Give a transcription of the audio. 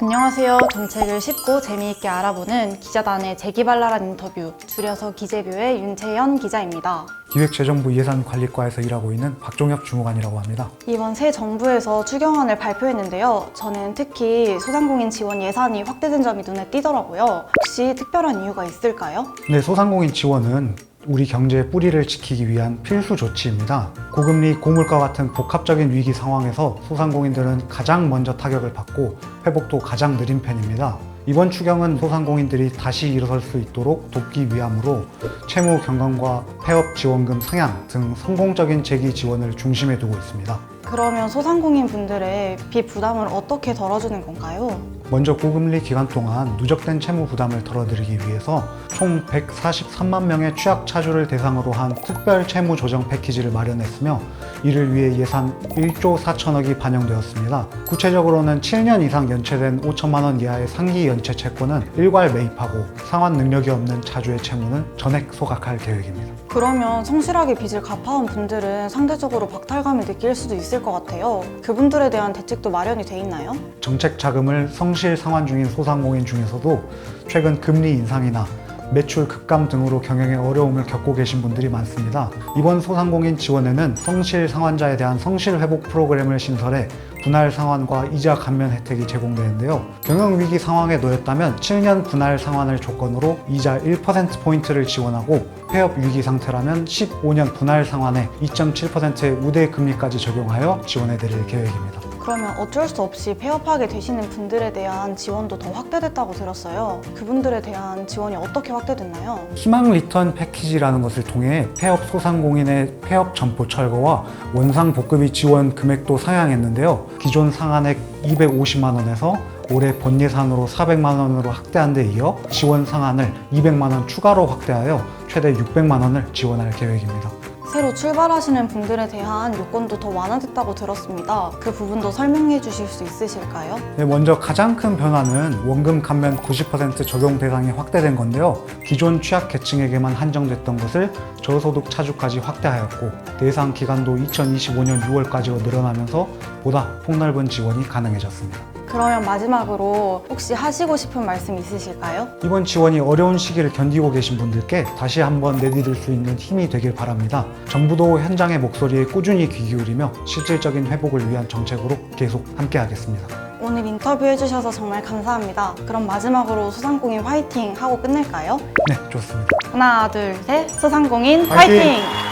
안녕하세요. 정책을 쉽고 재미있게 알아보는 기자단의 재기발랄한 인터뷰, 줄여서 기재뷰의 윤채연 기자입니다. 기획재정부 예산관리과에서 일하고 있는 박종혁 주무관이라고 합니다. 이번 새 정부에서 추경안을 발표했는데요. 저는 특히 소상공인 지원 예산이 확대된 점이 눈에 띄더라고요. 혹시 특별한 이유가 있을까요? 네, 소상공인 지원은 우리 경제의 뿌리를 지키기 위한 필수 조치입니다. 고금리, 고물가 같은 복합적인 위기 상황에서 소상공인들은 가장 먼저 타격을 받고 회복도 가장 느린 편입니다. 이번 추경은 소상공인들이 다시 일어설 수 있도록 돕기 위함으로 채무 경감과 폐업 지원금 상향 등 성공적인 재기 지원을 중심에 두고 있습니다. 그러면 소상공인 분들의 빚 부담을 어떻게 덜어주는 건가요? 먼저 고금리 기간 동안 누적된 채무 부담을 덜어드리기 위해서 총 143만 명의 취약차주를 대상으로 한 특별 채무 조정 패키지를 마련했으며 이를 위해 예산 1조 4천억이 반영되었습니다. 구체적으로는 7년 이상 연체된 5천만 원 이하의 상기 연체 채권은 일괄 매입하고 상환 능력이 없는 차주의 채무는 전액 소각할 계획입니다. 그러면 성실하게 빚을 갚아온 분들은 상대적으로 박탈감을 느낄 수도 있을 것 같아요. 그분들에 대한 대책도 마련이 돼 있나요? 정책 자금을 성실 상환 중인 소상공인 중에서도 최근 금리 인상이나 매출 급감 등으로 경영에 어려움을 겪고 계신 분들이 많습니다. 이번 소상공인 지원에는 성실 상환자에 대한 성실 회복 프로그램을 신설해 분할 상환과 이자 감면 혜택이 제공되는데요. 경영위기 상황에 놓였다면 7년 분할 상환을 조건으로 이자 1%포인트를 지원하고 폐업 위기 상태라면 15년 분할 상환에 2.7%의 우대 금리까지 적용하여 지원해드릴 계획입니다. 그러면 어쩔 수 없이 폐업하게 되시는 분들에 대한 지원도 더 확대됐다고 들었어요. 그분들에 대한 지원이 어떻게 확대됐나요? 희망 리턴 패키지라는 것을 통해 폐업 소상공인의 폐업 점포 철거와 원상 복구비 지원 금액도 상향했는데요. 기존 상한액 250만 원에서 올해 본 예산으로 400만 원으로 확대한 데 이어 지원 상한을 200만 원 추가로 확대하여 최대 600만 원을 지원할 계획입니다. 새로 출발하시는 분들에 대한 요건도 더 완화됐다고 들었습니다. 그 부분도 설명해 주실 수 있으실까요? 네, 먼저 가장 큰 변화는 원금 감면 90% 적용 대상이 확대된 건데요. 기존 취약 계층에게만 한정됐던 것을 저소득 차주까지 확대하였고 대상 기간도 2025년 6월까지로 늘어나면서 보다 폭넓은 지원이 가능해졌습니다. 그러면 마지막으로 혹시 하시고 싶은 말씀 있으실까요? 이번 지원이 어려운 시기를 견디고 계신 분들께 다시 한번 내디딜 수 있는 힘이 되길 바랍니다. 정부도 현장의 목소리에 꾸준히 귀 기울이며 실질적인 회복을 위한 정책으로 계속 함께하겠습니다. 오늘 인터뷰 해주셔서 정말 감사합니다. 그럼 마지막으로 소상공인 화이팅 하고 끝낼까요? 네, 좋습니다. 하나, 둘, 셋. 소상공인 화이팅! 화이팅!